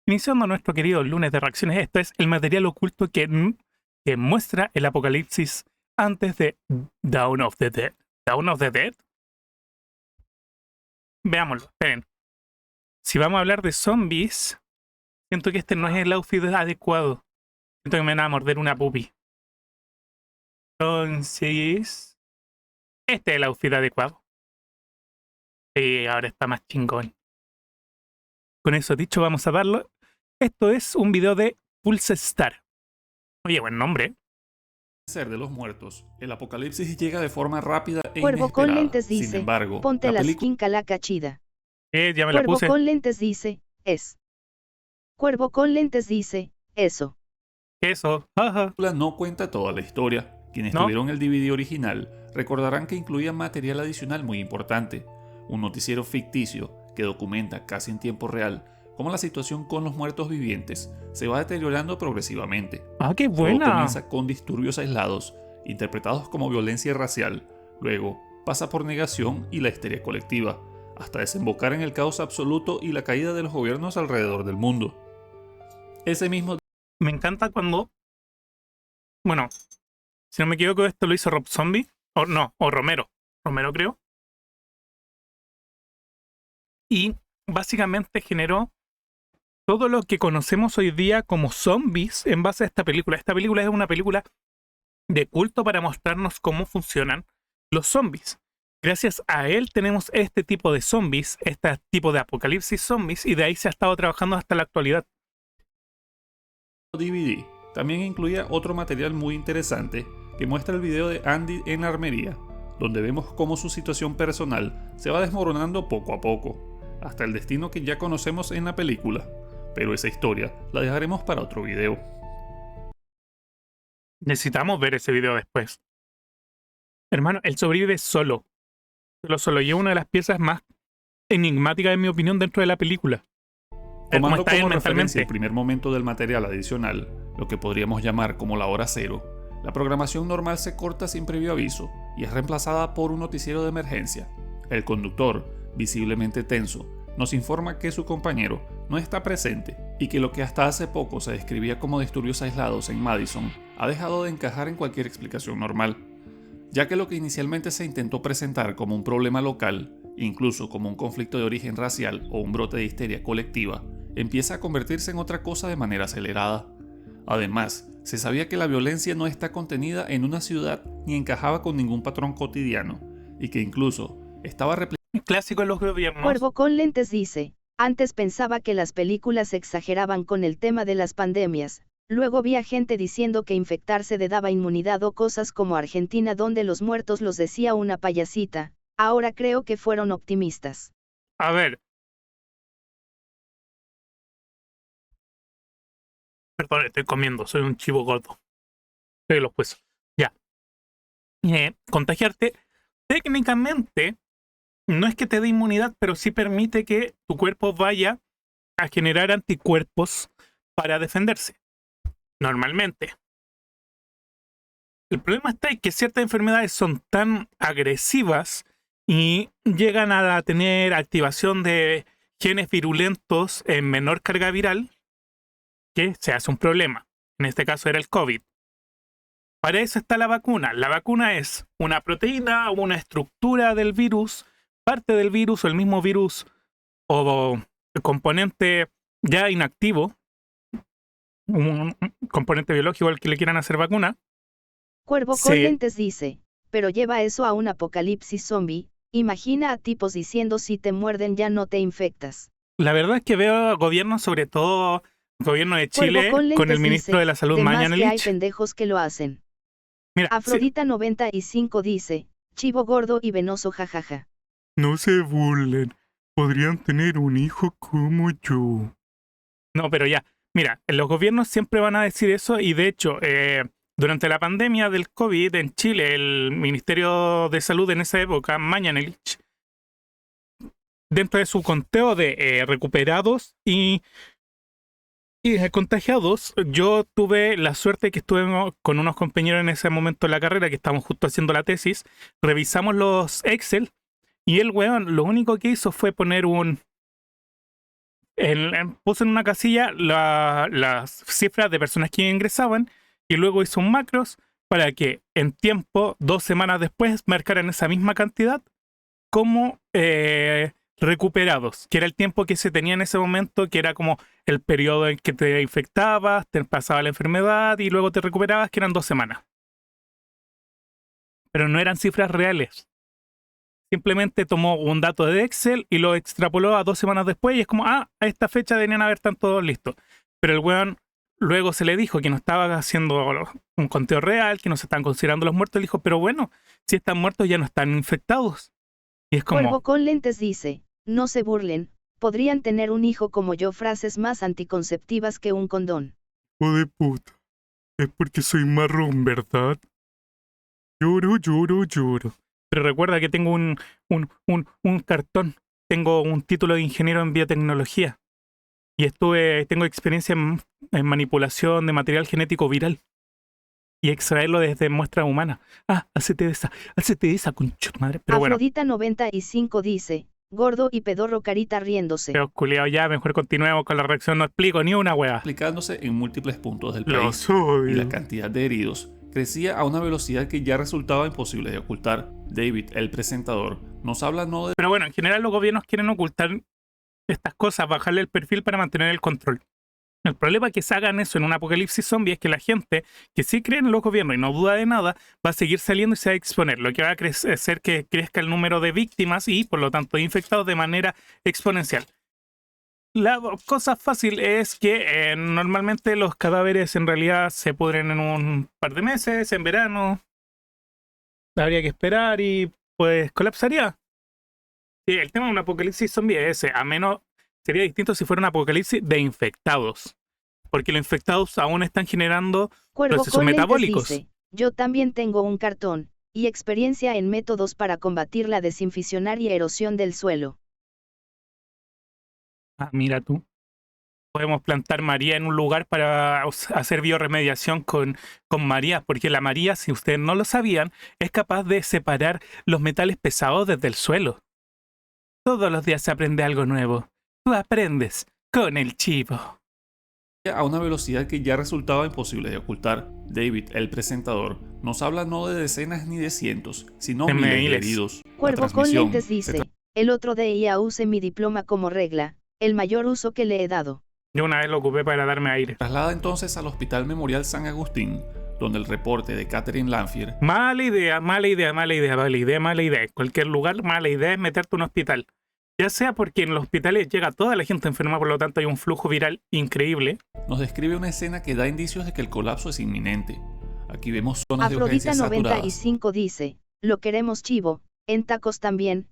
Iniciando nuestro querido lunes de reacciones, esto es el material oculto que muestra el apocalipsis antes de Dawn of the Dead. ¿Dawn of the Dead? Veámoslo, esperen. Si vamos a hablar de zombies, siento que este no es el outfit adecuado. Siento que me van a morder una puppy. Entonces, este es el outfit adecuado. Sí, ahora está más chingón. Con eso dicho, vamos a darlo. Esto es un video de Pulse Star. Oye, buen nombre. Ser de los muertos, el apocalipsis llega de forma rápida e Cuervo con inesperada. lentes Sin dice, embargo, ponte la la película skin calaca chida. Ya me la Cuervo puse. con lentes dice, es. Cuervo con lentes dice, eso. Eso, jaja. no cuenta toda la historia. Quienes ¿No? tuvieron el DVD original recordarán que incluía material adicional muy importante, un noticiero ficticio que documenta casi en tiempo real cómo la situación con los muertos vivientes se va deteriorando progresivamente. Ah, qué Todo buena. comienza con disturbios aislados, interpretados como violencia racial, luego pasa por negación y la histeria colectiva, hasta desembocar en el caos absoluto y la caída de los gobiernos alrededor del mundo. Ese mismo Me encanta cuando... Bueno, si no me equivoco, esto lo hizo Rob Zombie. O no, o Romero. Romero, creo. Y básicamente generó todo lo que conocemos hoy día como zombies en base a esta película. Esta película es una película de culto para mostrarnos cómo funcionan los zombies. Gracias a él tenemos este tipo de zombies, este tipo de apocalipsis zombies, y de ahí se ha estado trabajando hasta la actualidad. DVD también incluía otro material muy interesante que muestra el video de Andy en armería, donde vemos cómo su situación personal se va desmoronando poco a poco, hasta el destino que ya conocemos en la película, pero esa historia la dejaremos para otro video. Necesitamos ver ese video después. Hermano, él sobrevive solo. Solo. Y es una de las piezas más enigmáticas, en mi opinión, dentro de la película. Tomando está él como referencia mentalmente. el primer momento del material adicional, lo que podríamos llamar como la hora cero, la programación normal se corta sin previo aviso y es reemplazada por un noticiero de emergencia. El conductor, visiblemente tenso, nos informa que su compañero no está presente y que lo que hasta hace poco se describía como disturbios aislados en Madison ha dejado de encajar en cualquier explicación normal, ya que lo que inicialmente se intentó presentar como un problema local, incluso como un conflicto de origen racial o un brote de histeria colectiva, empieza a convertirse en otra cosa de manera acelerada. Además, se sabía que la violencia no está contenida en una ciudad ni encajaba con ningún patrón cotidiano, y que incluso estaba replicando Clásico en los gobiernos. Cuervo con lentes dice, antes pensaba que las películas exageraban con el tema de las pandemias, luego vi a gente diciendo que infectarse le daba inmunidad o cosas como Argentina donde los muertos los decía una payasita, ahora creo que fueron optimistas. A ver. Perdón, estoy comiendo, soy un chivo gordo. Soy los huesos. Ya. Contagiarte, técnicamente, no es que te dé inmunidad, pero sí permite que tu cuerpo vaya a generar anticuerpos para defenderse. Normalmente. El problema está en que ciertas enfermedades son tan agresivas y llegan a tener activación de genes virulentos en menor carga viral, que se hace un problema. En este caso era el COVID. Para eso está la vacuna. La vacuna es una proteína o una estructura del virus, parte del virus o el mismo virus o el componente ya inactivo, un componente biológico al que le quieran hacer vacuna. Cuervo con Sí. lentes dice, pero lleva eso a un apocalipsis zombie, imagina a tipos diciendo si te muerden ya no te infectas. La verdad es que veo gobiernos, sobre todo el gobierno de Chile, Cuervo con el lentes ministro dice, de la Salud, de más que hay Mañalich. pendejos que lo hacen. Mira, sí, Afrodita 95 dice, chivo gordo y venoso jajaja. no se burlen, podrían tener un hijo como yo. No, pero ya, mira, los gobiernos siempre van a decir eso y de hecho, durante la pandemia del COVID en Chile, el Ministerio de Salud en esa época, Mañalich, dentro de su conteo de recuperados y contagiados, yo tuve la suerte que estuve con unos compañeros en ese momento en la carrera, que estábamos justo haciendo la tesis, revisamos los Excel y el weón lo único que hizo fue poner un puso en una casilla las cifras de personas que ingresaban y luego hizo un macros para que en tiempo, 2 semanas después, marcaran esa misma cantidad como recuperados, que era el tiempo que se tenía en ese momento, que era como el periodo en que te infectabas, te pasaba la enfermedad y luego te recuperabas, que eran 2 semanas. Pero no eran cifras reales. Simplemente tomó un dato de Excel y lo extrapoló a 2 semanas después y es como, a esta fecha deberían haber están todos listos. Pero el weón luego se le dijo que no estaba haciendo un conteo real, que no se están considerando los muertos. Le dijo, pero bueno, si están muertos ya no están infectados. Y es como... Cuervo con lentes dice, no se burlen, podrían tener un hijo como yo, frases más anticonceptivas que un condón. ¡Hijo de puta! Es porque soy marrón, ¿verdad? Lloro, lloro, lloro. Pero recuerda que tengo un cartón. Tengo un título de ingeniero en biotecnología. Y tengo experiencia en manipulación de material genético viral. Y extraerlo desde muestra humana. Hacete esa, concha tu madre. Pero bueno. Afrodita 95 dice, gordo y pedorro carita riéndose. Pero culiao, ya, mejor continuemos con la reacción. No explico ni una wea. Explicándose en múltiples puntos del Lo país. soy. Y la cantidad de heridos crecía a una velocidad que ya resultaba imposible de ocultar. David, el presentador, nos habla no de... Pero bueno, en general los gobiernos quieren ocultar estas cosas, bajarle el perfil para mantener el control. El problema que se hagan eso en un apocalipsis zombie es que la gente que sí cree en los gobiernos y no duda de nada va a seguir saliendo y se va a exponer, lo que va a hacer que crezca el número de víctimas y por lo tanto de infectados de manera exponencial. La cosa fácil es que normalmente los cadáveres en realidad se pudren en un par de meses, en verano. Habría que esperar y pues colapsaría. Sí, el tema de un apocalipsis zombie es ese, a menos sería distinto si fuera un apocalipsis de infectados. Porque los infectados aún están generando Cuervo procesos con lentes metabólicos. dice, yo también tengo un cartón, y experiencia en métodos para combatir la desinficionar y erosión del suelo. Mira tú. Podemos plantar María en un lugar para hacer bioremediación con María, porque la María, si ustedes no lo sabían, es capaz de separar los metales pesados desde el suelo. Todos los días se aprende algo nuevo. Tú aprendes con el chivo. A una velocidad que ya resultaba imposible de ocultar. David, el presentador, nos habla no de decenas ni de cientos, sino De miles de miles. heridos. La Cuervo con transmisión lentes se dice, el otro día use mi diploma como regla, el mayor uso que le he dado. Yo una vez lo ocupé para darme aire. traslada entonces al Hospital Memorial San Agustín, donde el reporte de Catherine Lanphier Mala idea, mala idea, mala idea, mala idea, mala idea. En cualquier lugar, mala idea es meterte en un hospital. Ya sea porque en los hospitales llega toda la gente enferma, por lo tanto hay un flujo viral increíble. nos describe una escena que da indicios de que el colapso es inminente. Aquí vemos zonas de Afrodita urgencia saturadas. 95 dice, lo queremos chivo, en tacos también,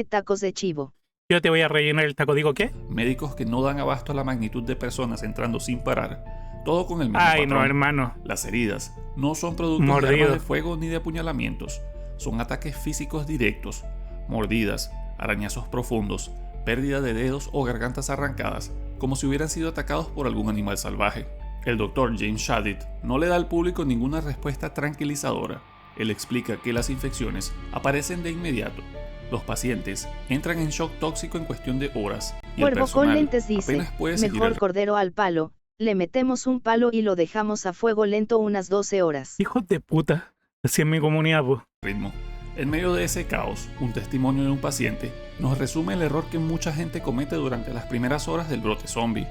tacos de chivo. Yo te voy a rellenar el taco, ¿digo qué? Médicos que no dan abasto a la magnitud de personas entrando sin parar. Todo con el mismo Ay, patrón. no, hermano. Las heridas no son productos de Mordido. armas de fuego ni de apuñalamientos. Son ataques físicos directos. Mordidas, arañazos profundos, pérdida de dedos o gargantas arrancadas, como si hubieran sido atacados por algún animal salvaje. El doctor James Shadid no le da al público ninguna respuesta tranquilizadora. Él explica que las infecciones aparecen de inmediato. Los pacientes entran en shock tóxico en cuestión de horas y el Cuervo con personal lentes dice, apenas puede seguir mejor el cordero al palo, le metemos un palo y lo dejamos a fuego lento unas 12 horas. Hijos de puta. Así en mi comunidad, pues. ritmo. En medio de ese caos, un testimonio de un paciente nos resume el error que mucha gente comete durante las primeras horas del brote zombie.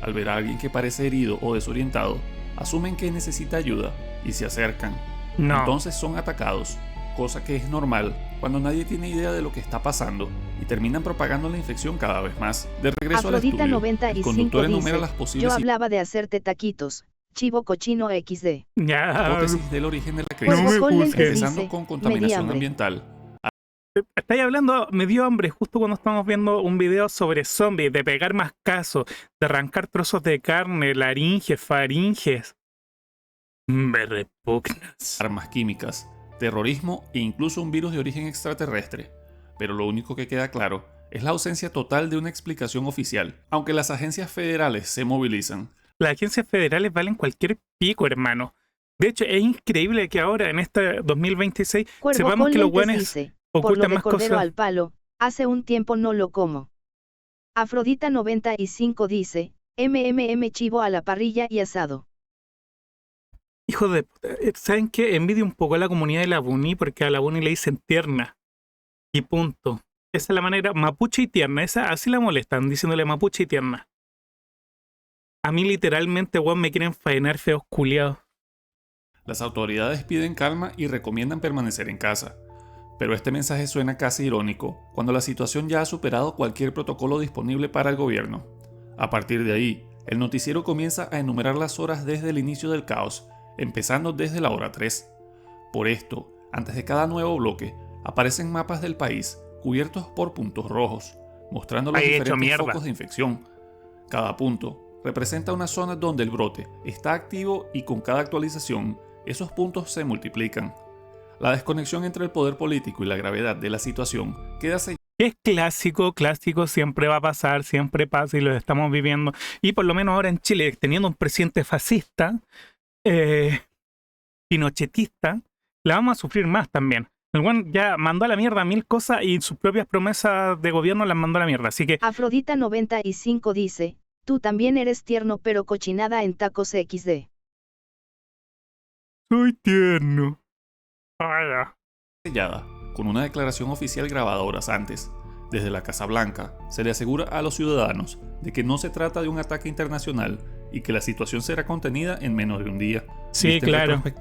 Al ver a alguien que parece herido o desorientado, asumen que necesita ayuda y se acercan. No. Entonces son atacados, cosa que es normal cuando nadie tiene idea de lo que está pasando y terminan propagando la infección cada vez más. De regreso al Afrodita estudio, el 95 conductor enumera dice, las yo posibles hablaba de hacerte taquitos, chivo cochino XD. Ya. hipótesis del origen de la Cuervo crisis, me con lentes juzgues. empezando dice, con me di contaminación hambre. ambiental. Estáis hablando, me dio hambre justo cuando estamos viendo un video sobre zombies, de pegar más casos, de arrancar trozos de carne, laringes, faringes. Me repugnas. Armas químicas, terrorismo e incluso un virus de origen extraterrestre. Pero lo único que queda claro es la ausencia total de una explicación oficial. Aunque las agencias federales se movilizan, Las agencias federales valen cualquier pico, hermano. De hecho, es increíble que ahora, en este 2026, Cuervo sepamos con que los lentes buenos dice, por lo ocultan de más cordero cosas. al palo, hace un tiempo no lo como. Afrodita95 dice, chivo a la parrilla y asado. Hijo de puta, ¿saben qué? Envidio un poco a la comunidad de la Buni porque a la Buni le dicen tierna. Y punto. Esa es la manera, mapuche y tierna. Esa así la molestan, diciéndole mapuche y tierna. A mí literalmente, weón, me quieren faenar feos culiados. Las autoridades piden calma y recomiendan permanecer en casa. Pero este mensaje suena casi irónico, cuando la situación ya ha superado cualquier protocolo disponible para el gobierno. A partir de ahí, el noticiero comienza a enumerar las horas desde el inicio del caos, empezando desde la hora 3. Por esto, antes de cada nuevo bloque, aparecen mapas del país cubiertos por puntos rojos, mostrando los diferentes focos de infección. Cada punto representa una zona donde el brote está activo y con cada actualización, esos puntos se multiplican. La desconexión entre el poder político y la gravedad de la situación queda sellada. Es clásico, siempre va a pasar, siempre pasa y lo estamos viviendo. Y por lo menos ahora en Chile, teniendo un presidente fascista, pinochetista, la vamos a sufrir más también. El buen ya mandó a la mierda 1000 cosas y sus propias promesas de gobierno las mandó a la mierda. Así que Afrodita95 dice, tú también eres tierno pero cochinada en tacos XD. Soy tierno. Hola. Sellada, con una declaración oficial grabada horas antes. Desde la Casa Blanca, se le asegura a los ciudadanos de que no se trata de un ataque internacional y que la situación será contenida en menos de un día. Sí, claro. Esta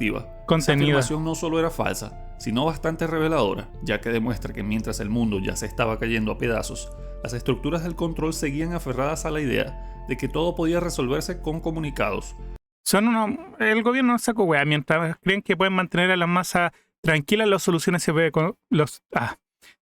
Contenida. afirmación no solo era falsa, sino bastante reveladora, ya que demuestra que mientras el mundo ya se estaba cayendo a pedazos, las estructuras del control seguían aferradas a la idea de que todo podía resolverse con comunicados. El gobierno no saca hueá. Mientras creen que pueden mantener a las masas tranquilas, las soluciones se ven con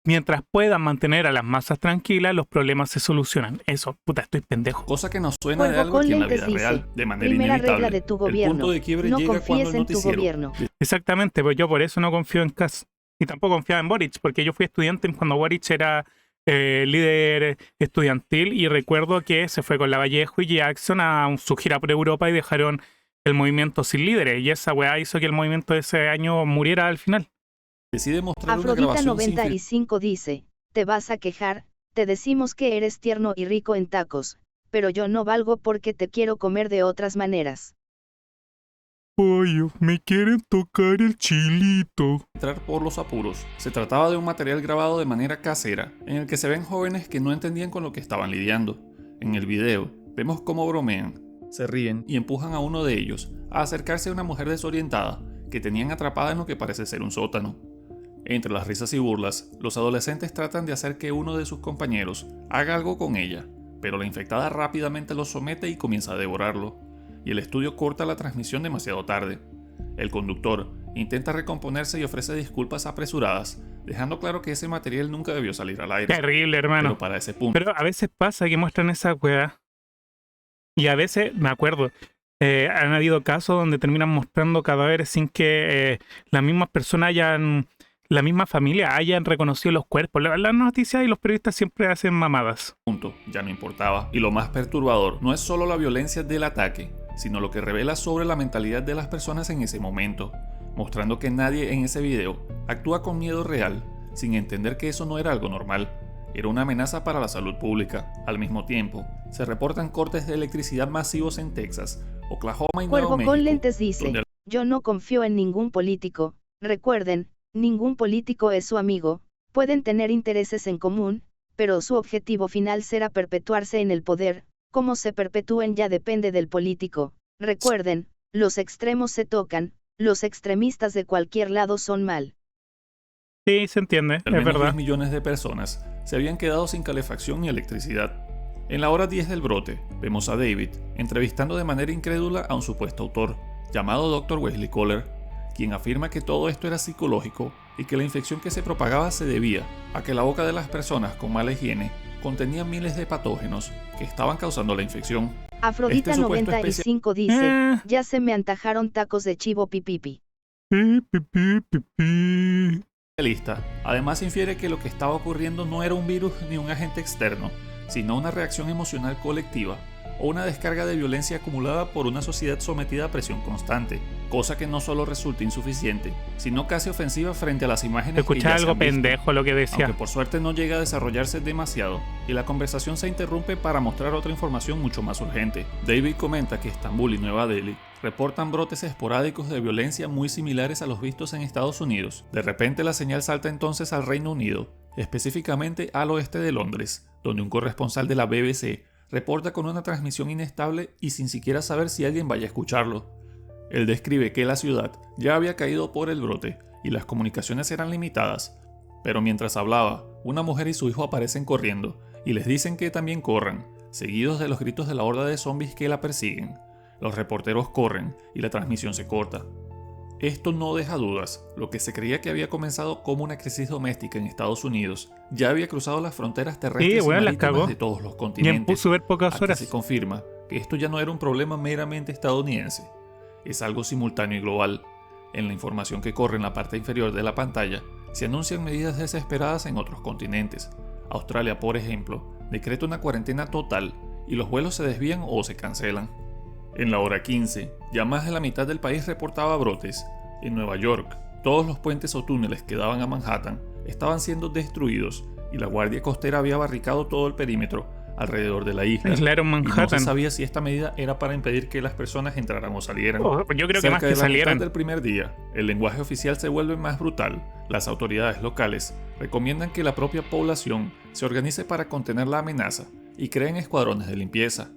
mientras puedan mantener a las masas tranquilas, los problemas se solucionan. Eso, puta, estoy pendejo. Cosa que nos suena de algo que en la vida real, de manera primera inevitable. Regla de tu gobierno, el punto de quiebre no llega cuando el confíes en tu noticiero gobierno. Exactamente, pues yo por eso no confío en Kass. Y tampoco confiaba en Boric, porque yo fui estudiante cuando Boric era líder estudiantil y recuerdo que se fue con Lavallejo y Jackson a su gira por Europa y dejaron el movimiento sin líderes. Y esa weá hizo que el movimiento de ese año muriera al final. decide mostrar una grabación sin Afrodita95 dice, te vas a quejar, te decimos que eres tierno y rico en tacos, pero yo no valgo porque te quiero comer de otras maneras. Pollo, me quieren tocar el chilito. entrar por los apuros. Se trataba de un material grabado de manera casera, en el que se ven jóvenes que no entendían con lo que estaban lidiando. En el video, vemos cómo bromean, se ríen y empujan a uno de ellos a acercarse a una mujer desorientada que tenían atrapada en lo que parece ser un sótano. Entre las risas y burlas, los adolescentes tratan de hacer que uno de sus compañeros haga algo con ella, pero la infectada rápidamente lo somete y comienza a devorarlo, y el estudio corta la transmisión demasiado tarde. El conductor intenta recomponerse y ofrece disculpas apresuradas, dejando claro que ese material nunca debió salir al aire. Terrible, hermano. Pero para ese punto, Pero a veces pasa que muestran esa weá. Y a veces, me acuerdo, han habido casos donde terminan mostrando cadáveres sin que las mismas personas la misma familia hayan reconocido los cuerpos. Las noticias y los periodistas siempre hacen mamadas. ya no importaba. Y lo más perturbador no es solo la violencia del ataque, sino lo que revela sobre la mentalidad de las personas en ese momento, mostrando que nadie en ese video actúa con miedo real, sin entender que eso no era algo normal. Era una amenaza para la salud pública. Al mismo tiempo, se reportan cortes de electricidad masivos en Texas, Oklahoma y Nuevo Cuervo México. con lentes dice, donde yo no confío en ningún político, recuerden, ningún político es su amigo, pueden tener intereses en común, pero su objetivo final será perpetuarse en el poder, cómo se perpetúen ya depende del político. Recuerden, los extremos se tocan, los extremistas de cualquier lado son mal. Sí, se entiende, al menos es verdad. 10 millones de personas se habían quedado sin calefacción ni electricidad. En la hora 10 del brote, vemos a David entrevistando de manera incrédula a un supuesto autor, llamado Dr. Wesley Kohler, quien afirma que todo esto era psicológico y que la infección que se propagaba se debía a que la boca de las personas con mala higiene contenía miles de patógenos que estaban causando la infección. Afrodita95 dice, ya se me antajaron tacos de chivo pipipi. Lista. Además infiere que lo que estaba ocurriendo no era un virus ni un agente externo, sino una reacción emocional colectiva o una descarga de violencia acumulada por una sociedad sometida a presión constante, cosa que no solo resulta insuficiente, sino casi ofensiva frente a las imágenes que Escuché ya se algo han visto. pendejo lo que decía. Aunque por suerte no llega a desarrollarse demasiado, y la conversación se interrumpe para mostrar otra información mucho más urgente. David comenta que Estambul y Nueva Delhi reportan brotes esporádicos de violencia muy similares a los vistos en Estados Unidos. De repente la señal salta entonces al Reino Unido, específicamente al oeste de Londres, donde un corresponsal de la BBC reporta con una transmisión inestable y sin siquiera saber si alguien vaya a escucharlo. Él describe que la ciudad ya había caído por el brote y las comunicaciones eran limitadas, pero mientras hablaba, una mujer y su hijo aparecen corriendo y les dicen que también corran, seguidos de los gritos de la horda de zombies que la persiguen. Los reporteros corren y la transmisión se corta. Esto no deja dudas, lo que se creía que había comenzado como una crisis doméstica en Estados Unidos ya había cruzado las fronteras terrestres y marítimas de todos los continentes. Y en súper pocas horas se confirma que esto ya no era un problema meramente estadounidense, es algo simultáneo y global. En la información que corre en la parte inferior de la pantalla se anuncian medidas desesperadas en otros continentes. Australia, por ejemplo, decreta una cuarentena total y los vuelos se desvían o se cancelan. En la hora 15, ya más de la mitad del país reportaba brotes. En Nueva York, todos los puentes o túneles que daban a Manhattan estaban siendo destruidos y la Guardia Costera había barricado todo el perímetro alrededor de la isla. Aislaron Manhattan. Y no se sabía si esta medida era para impedir que las personas entraran o salieran. Yo creo que Cerca más que de la salieran. mitad del primer día, el lenguaje oficial se vuelve más brutal. Las autoridades locales recomiendan que la propia población se organice para contener la amenaza y creen escuadrones de limpieza.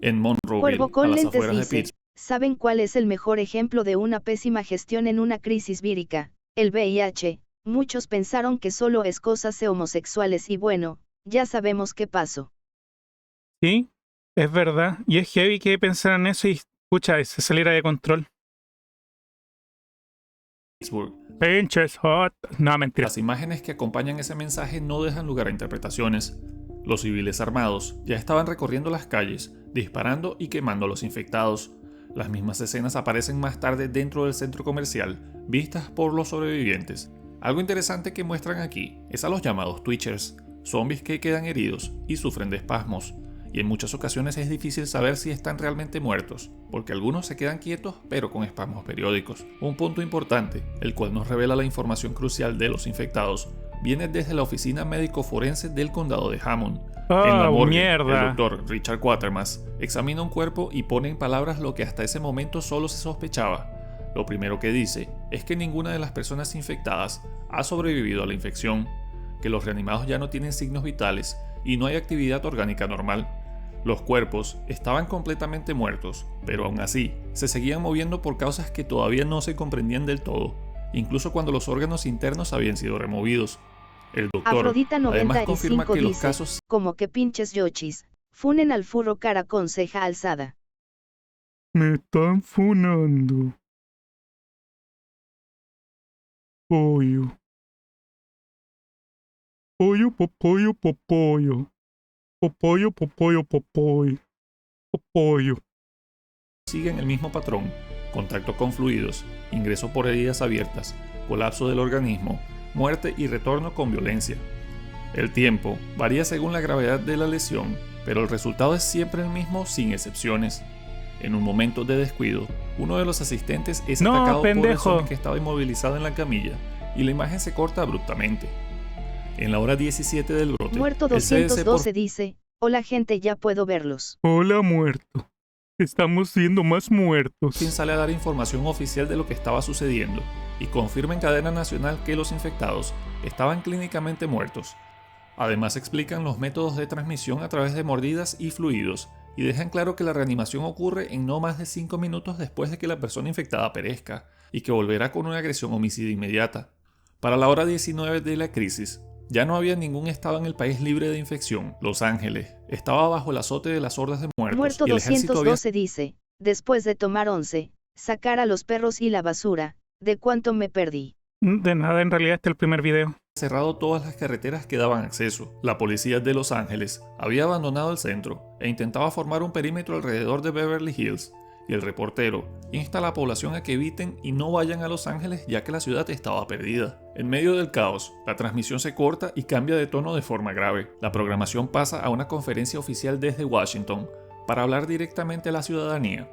En Monroeville, Cuervo con a las lentes afueras de dice, Pittsburgh, ¿saben cuál es el mejor ejemplo de una pésima gestión en una crisis vírica? El VIH. Muchos pensaron que solo es cosas de homosexuales y bueno, ya sabemos qué pasó. Sí, es verdad. Y es heavy que pensaran eso y, escucha, se saliera de control. Pinches hot. No, mentira. Las imágenes que acompañan ese mensaje no dejan lugar a interpretaciones. Los civiles armados ya estaban recorriendo las calles, disparando y quemando a los infectados. Las mismas escenas aparecen más tarde dentro del centro comercial, vistas por los sobrevivientes. Algo interesante que muestran aquí es a los llamados Twitchers, zombies que quedan heridos y sufren de espasmos. Y en muchas ocasiones es difícil saber si están realmente muertos, porque algunos se quedan quietos pero con espasmos periódicos. Un punto importante, el cual nos revela la información crucial de los infectados, viene desde la oficina médico-forense del condado de Hammond. En la morgue, mierda. el doctor Richard Quatermass examina un cuerpo y pone en palabras lo que hasta ese momento solo se sospechaba. Lo primero que dice es que ninguna de las personas infectadas ha sobrevivido a la infección, que los reanimados ya no tienen signos vitales y no hay actividad orgánica normal. Los cuerpos estaban completamente muertos, pero aún así se seguían moviendo por causas que todavía no se comprendían del todo, incluso cuando los órganos internos habían sido removidos. El doctor Afrodita además confirma 95 que los dice, casos como que pinches yochis, funen al furro cara con ceja alzada. Me están funando. Pollo. Pollo, popollo, popollo. Popollo, popollo, popollo. Popollo. siguen el mismo patrón: contacto con fluidos, ingreso por heridas abiertas, colapso del organismo, muerte y retorno con violencia. El tiempo varía según la gravedad de la lesión, pero el resultado es siempre el mismo sin excepciones. En un momento de descuido, uno de los asistentes es atacado por el zombie que estaba inmovilizado en la camilla y la imagen se corta abruptamente. En la hora 17 del brote, Muerto el CDC 212 dice, hola gente, ya puedo verlos. Hola muerto. Estamos siendo más muertos. fin sale a dar información oficial de lo que estaba sucediendo y confirma en cadena nacional que los infectados estaban clínicamente muertos. Además explican los métodos de transmisión a través de mordidas y fluidos y dejan claro que la reanimación ocurre en no más de 5 minutos después de que la persona infectada perezca y que volverá con una agresión homicida inmediata. Para la hora 19 de la crisis, ya no había ningún estado en el país libre de infección. Los Ángeles estaba bajo el azote de las hordas de muertos. Muerto y el ejército 212 dice, después de tomar 11, sacar a los perros y la basura, ¿de cuánto me perdí? De nada, en realidad este es el primer video. Cerrado todas las carreteras que daban acceso. La policía de Los Ángeles había abandonado el centro e intentaba formar un perímetro alrededor de Beverly Hills, y el reportero insta a la población a que eviten y no vayan a Los Ángeles ya que la ciudad estaba perdida. En medio del caos, la transmisión se corta y cambia de tono de forma grave. La programación pasa a una conferencia oficial desde Washington para hablar directamente a la ciudadanía.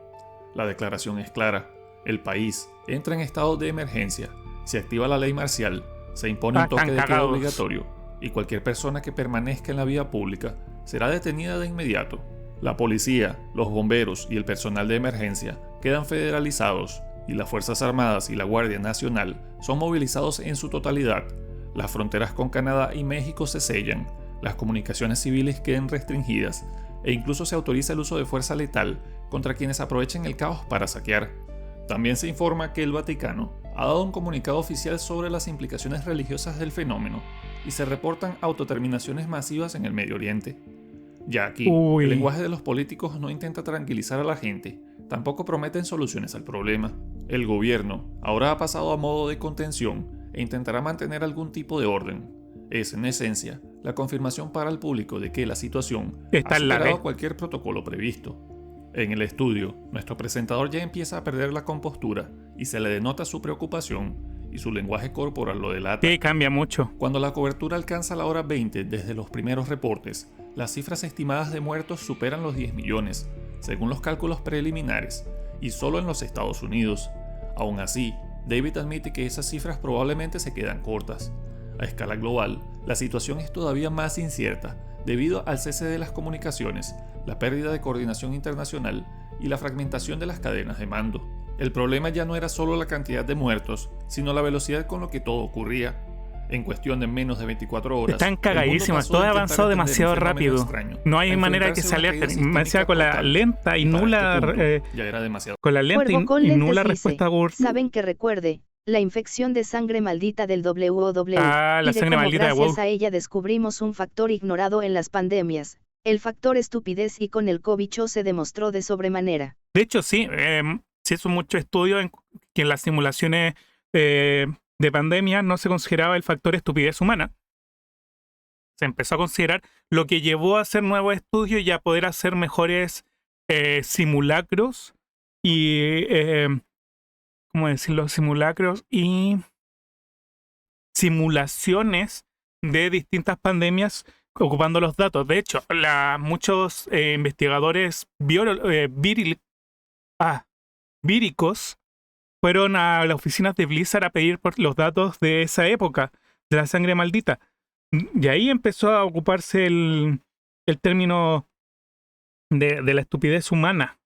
La declaración es clara: El país entra en estado de emergencia, se activa la ley marcial, se impone un toque Están de queda cagados. obligatorio y cualquier persona que permanezca en la vía pública será detenida de inmediato. La policía, los bomberos y el personal de emergencia quedan federalizados y las Fuerzas Armadas y la Guardia Nacional son movilizados en su totalidad. Las fronteras con Canadá y México se sellan, las comunicaciones civiles quedan restringidas e incluso se autoriza el uso de fuerza letal contra quienes aprovechen el caos para saquear. También se informa que el Vaticano ha dado un comunicado oficial sobre las implicaciones religiosas del fenómeno y se reportan autodeterminaciones masivas en el Medio Oriente. Ya aquí, Uy. el lenguaje de los políticos no intenta tranquilizar a la gente, tampoco prometen soluciones al problema. El gobierno ahora ha pasado a modo de contención e intentará mantener algún tipo de orden. Es, en esencia, la confirmación para el público de que la situación Está ha en la superado red. cualquier protocolo previsto. En el estudio, nuestro presentador ya empieza a perder la compostura y se le denota su preocupación y su lenguaje corporal lo delata. Sí, cambia mucho. Cuando la cobertura alcanza la hora 20 desde los primeros reportes, las cifras estimadas de muertos superan los 10 millones, según los cálculos preliminares, y solo en los Estados Unidos. Aún así, David admite que esas cifras probablemente se quedan cortas. A escala global, la situación es todavía más incierta debido al cese de las comunicaciones, la pérdida de coordinación internacional y la fragmentación de las cadenas de mando. El problema ya no era solo la cantidad de muertos, sino la velocidad con lo que todo ocurría. En cuestión de menos de 24 horas, Están el mundo cagadísimas, pasó todo de ha intentar avanzado entender un demasiado fenómeno rápido. extraño No hay a manera de que se enfrentarse a una alerten. caída Me decía sistémica con la total. lenta y Para nula. este punto, ya era demasiado. Con la lenta Cuervo con y lentes nula dice, respuesta saben que recuerde, la infección de sangre maldita del WWE, Ah, la y de sangre cómo maldita de gracias WoW. a ella descubrimos un factor ignorado en las pandemias, el factor estupidez, y con el cobicho se demostró de sobremanera. De hecho, sí, se hizo mucho estudio en que en las simulaciones de pandemia no se consideraba el factor estupidez humana. Se empezó a considerar, lo que llevó a hacer nuevos estudios y a poder hacer mejores simulacros y, ¿cómo decirlo? Simulacros y simulaciones de distintas pandemias ocupando los datos. De hecho, muchos investigadores víricos fueron a las oficinas de Blizzard a pedir por los datos de esa época, de la sangre maldita. Y ahí empezó a ocuparse el término de la estupidez humana.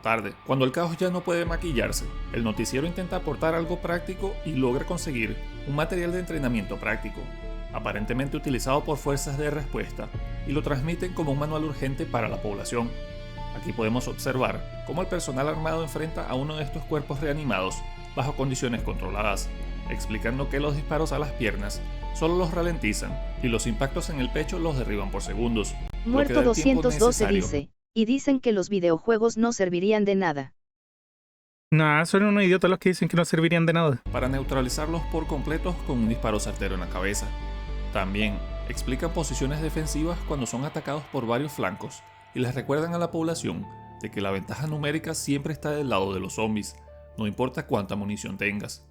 Tarde. Cuando el caos ya no puede maquillarse, el noticiero intenta aportar algo práctico y logra conseguir un material de entrenamiento práctico, aparentemente utilizado por fuerzas de respuesta, y lo transmiten como un manual urgente para la población. Aquí podemos observar cómo el personal armado enfrenta a uno de estos cuerpos reanimados bajo condiciones controladas, explicando que los disparos a las piernas solo los ralentizan y los impactos en el pecho los derriban por segundos. Muerto 212 dice, y dicen que los videojuegos no servirían de nada. Nah, son unos idiotas los que dicen que no servirían de nada. Para neutralizarlos por completo con un disparo certero en la cabeza. También explican posiciones defensivas cuando son atacados por varios flancos y les recuerdan a la población de que la ventaja numérica siempre está del lado de los zombies, no importa cuánta munición tengas.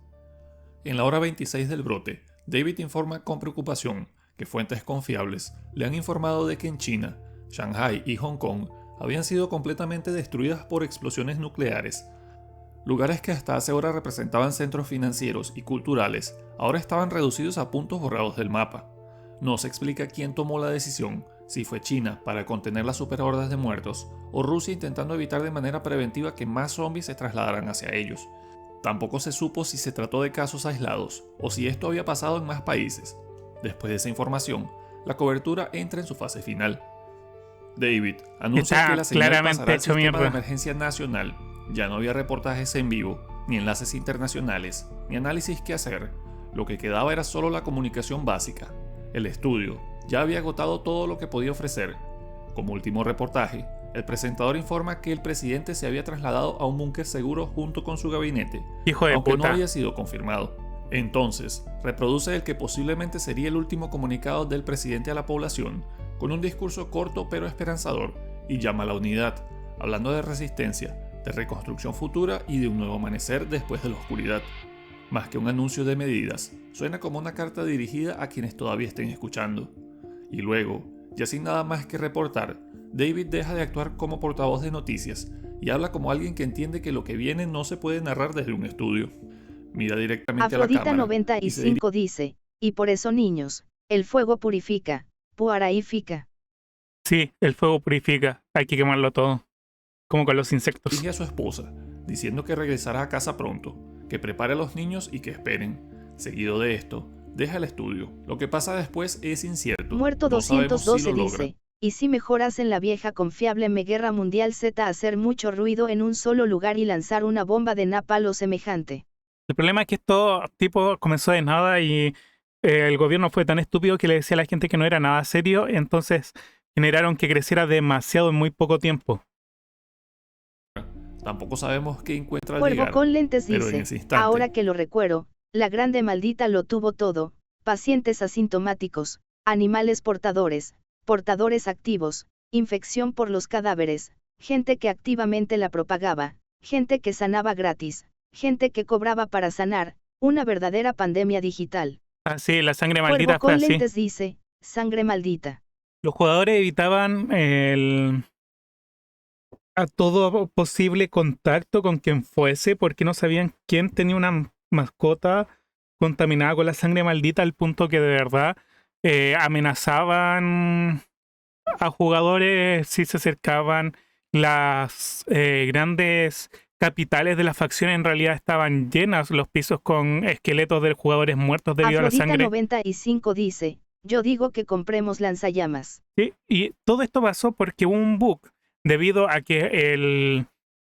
En la hora 26 del brote, David informa con preocupación que fuentes confiables le han informado de que en China, Shanghái y Hong Kong habían sido completamente destruidas por explosiones nucleares. Lugares que hasta hace horas representaban centros financieros y culturales, ahora estaban reducidos a puntos borrados del mapa. No se explica quién tomó la decisión, si fue China para contener las superhordas de muertos, o Rusia intentando evitar de manera preventiva que más zombies se trasladaran hacia ellos. Tampoco se supo si se trató de casos aislados, o si esto había pasado en más países. Después de esa información, la cobertura entra en su fase final. David anuncia Está que la señal claramente pasará al hecho sistema de mierda. emergencia nacional. Ya no había reportajes en vivo, ni enlaces internacionales, ni análisis que hacer. Lo que quedaba era solo la comunicación básica. El estudio ya había agotado todo lo que podía ofrecer. Como último reportaje, el presentador informa que el presidente se había trasladado a un búnker seguro junto con su gabinete, Hijo de aunque no puta. había sido confirmado. Entonces, reproduce el que posiblemente sería el último comunicado del presidente a la población, con un discurso corto pero esperanzador, y llama a la unidad, hablando de resistencia, de reconstrucción futura y de un nuevo amanecer después de la oscuridad. Más que un anuncio de medidas, suena como una carta dirigida a quienes todavía estén escuchando. Y luego, ya sin nada más que reportar, David deja de actuar como portavoz de noticias y habla como alguien que entiende que lo que viene no se puede narrar desde un estudio. Mira directamente a la Afrodita cámara 95 dice, y por eso niños, el fuego purifica, purifica. Sí, el fuego purifica, hay que quemarlo todo. Como con los insectos. dirige a su esposa, diciendo que regresará a casa pronto, que prepare a los niños y que esperen. Seguido de esto, deja el estudio. Lo que pasa después es incierto. Muerto No sabemos 212 si lo logra. dice, y si mejoras en la vieja confiable Guerra Mundial Z hacer mucho ruido en un solo lugar y lanzar una bomba de napalm o semejante. El problema es que esto tipo comenzó de nada y el gobierno fue tan estúpido que le decía a la gente que no era nada serio, entonces generaron que creciera demasiado en muy poco tiempo. Tampoco sabemos qué encuentra al Cuervo llegar, con lentes pero en dice, ese instante, ahora que lo recuerdo, la grande maldita lo tuvo todo, pacientes asintomáticos, animales portadores activos, infección por los cadáveres, gente que activamente la propagaba, gente que sanaba gratis, gente que cobraba para sanar, una verdadera pandemia digital. Así, la sangre maldita Cuervo fue con así. lentes dice, sangre maldita. Los jugadores evitaban a todo posible contacto con quien fuese porque no sabían quién tenía una mascota contaminada con la sangre maldita al punto que de verdad amenazaban a jugadores si se acercaban. Las grandes capitales de las facciones en realidad estaban llenas, los pisos con esqueletos de jugadores muertos debido a la Afrodita sangre. 95 dice, yo digo que compremos lanzallamas. Sí, y todo esto pasó porque hubo un bug debido a que el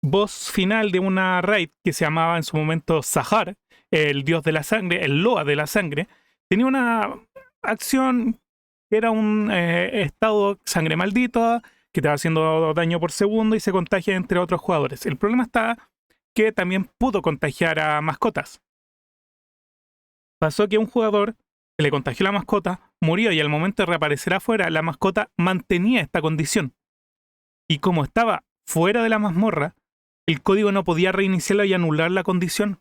boss final de una raid que se llamaba en su momento Sahar, el dios de la sangre, el Loa de la sangre, tenía una acción que era un estado sangre maldita que te va haciendo daño por segundo y se contagia entre otros jugadores. El problema está que también pudo contagiar a mascotas. Pasó que un jugador que le contagió la mascota murió y al momento de reaparecer afuera, la mascota mantenía esta condición. Y como estaba fuera de la mazmorra, el código no podía reiniciarlo y anular la condición,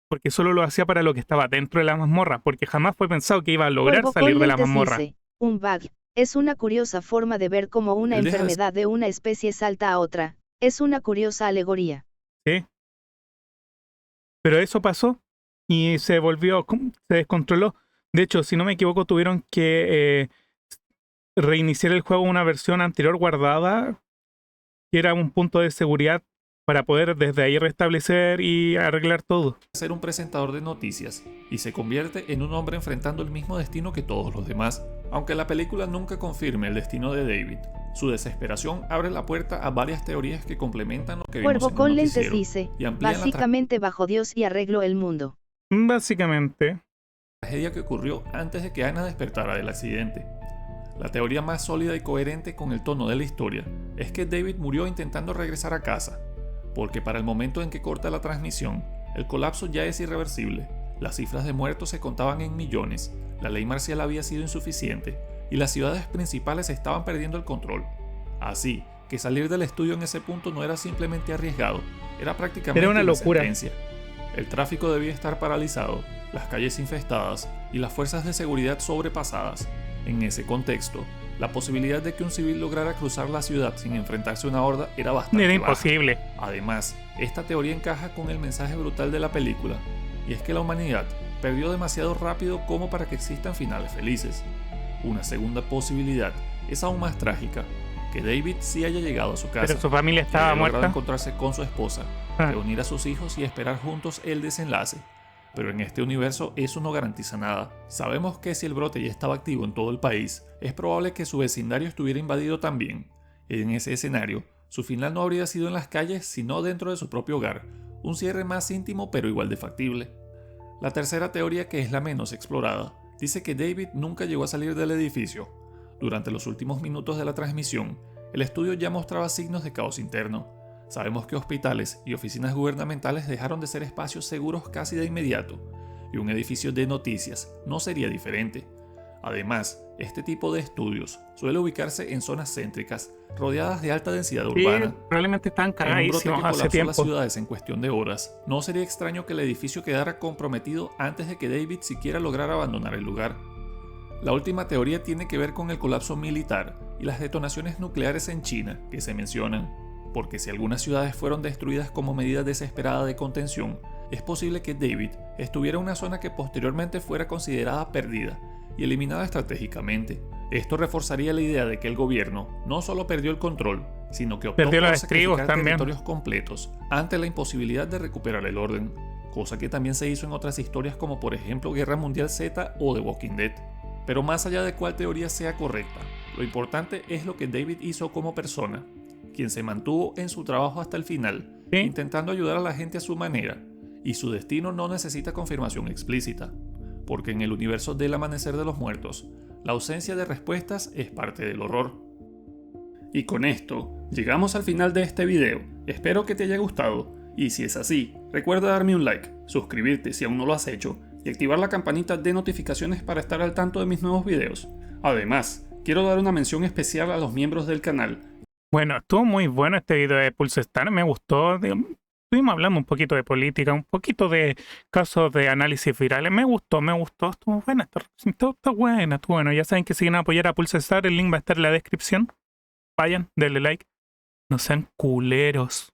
porque solo lo hacía para lo que estaba dentro de la mazmorra, porque jamás fue pensado que iba a lograr Cuervo salir con de la lentes mazmorra. dice, un bug. Es una curiosa forma de ver cómo una Él deja de- enfermedad de una especie salta a otra. Es una curiosa alegoría. ¿Sí? Pero eso pasó y se descontroló. De hecho, si no me equivoco, tuvieron que reiniciar el juego una versión anterior guardada, que era un punto de seguridad para poder desde ahí restablecer y arreglar todo. ser un presentador de noticias y se convierte en un hombre enfrentando el mismo destino que todos los demás. Aunque la película nunca confirme el destino de David, su desesperación abre la puerta a varias teorías que complementan lo que vimos Cuervo en el con lentes noticiero dice, y amplían la básicamente bajo Dios y arreglo el mundo. Básicamente, tragedia que ocurrió antes de que Anna despertara del accidente. La teoría más sólida y coherente con el tono de la historia es que David murió intentando regresar a casa, porque para el momento en que corta la transmisión, el colapso ya es irreversible, las cifras de muertos se contaban en millones, la ley marcial había sido insuficiente y las ciudades principales estaban perdiendo el control. Así que salir del estudio en ese punto no era simplemente arriesgado, era prácticamente era una locura. sentencia. El tráfico debía estar paralizado, las calles infestadas y las fuerzas de seguridad sobrepasadas. En ese contexto, la posibilidad de que un civil lograra cruzar la ciudad sin enfrentarse a una horda era bastante era baja. imposible. Además, esta teoría encaja con el mensaje brutal de la película, y es que la humanidad perdió demasiado rápido como para que existan finales felices. Una segunda posibilidad es aún más trágica, que David sí haya llegado a su casa, Pero su familia que estaba haya logrado muerta. encontrarse con su esposa, reunir a sus hijos y esperar juntos el desenlace. Pero en este universo eso no garantiza nada. Sabemos que si el brote ya estaba activo en todo el país, es probable que su vecindario estuviera invadido también. En ese escenario, su final no habría sido en las calles, sino dentro de su propio hogar, un cierre más íntimo pero igual de factible. La tercera teoría, que es la menos explorada, dice que David nunca llegó a salir del edificio. Durante los últimos minutos de la transmisión, el estudio ya mostraba signos de caos interno. Sabemos que hospitales y oficinas gubernamentales dejaron de ser espacios seguros casi de inmediato, y un edificio de noticias no sería diferente. Además, este tipo de estudios suele ubicarse en zonas céntricas, rodeadas de alta densidad Sí, urbana. probablemente estaban En un brote que cagadísimos hace colapsó tiempo. las ciudades en cuestión de horas, no sería extraño que el edificio quedara comprometido antes de que David siquiera lograra abandonar el lugar. La última teoría tiene que ver con el colapso militar y las detonaciones nucleares en China que se mencionan. porque si algunas ciudades fueron destruidas como medida desesperada de contención, es posible que David estuviera en una zona que posteriormente fuera considerada perdida y eliminada estratégicamente. Esto reforzaría la idea de que el gobierno no solo perdió el control, sino que optó Perdió por los estribos sacrificar también. territorios completos ante la imposibilidad de recuperar el orden, cosa que también se hizo en otras historias como por ejemplo Guerra Mundial Z o The Walking Dead. Pero más allá de cuál teoría sea correcta, lo importante es lo que David hizo como persona, quien se mantuvo en su trabajo hasta el final, Sí. intentando ayudar a la gente a su manera, y su destino no necesita confirmación explícita, porque en el universo del Amanecer de los Muertos, la ausencia de respuestas es parte del horror. Y con esto, llegamos al final de este video. Espero que te haya gustado, y si es así, recuerda darme un like, suscribirte si aún no lo has hecho, y activar la campanita de notificaciones para estar al tanto de mis nuevos videos. Además, quiero dar una mención especial a los miembros del canal. Bueno, estuvo muy bueno este video de Pulse Star, me gustó. Estuvimos hablando un poquito de política, un poquito de casos de análisis virales. Me gustó, estuvo buena, está buena, estuvo bueno. Ya saben que si quieren apoyar a Pulse Star, el link va a estar en la descripción. Vayan, denle like. No sean culeros.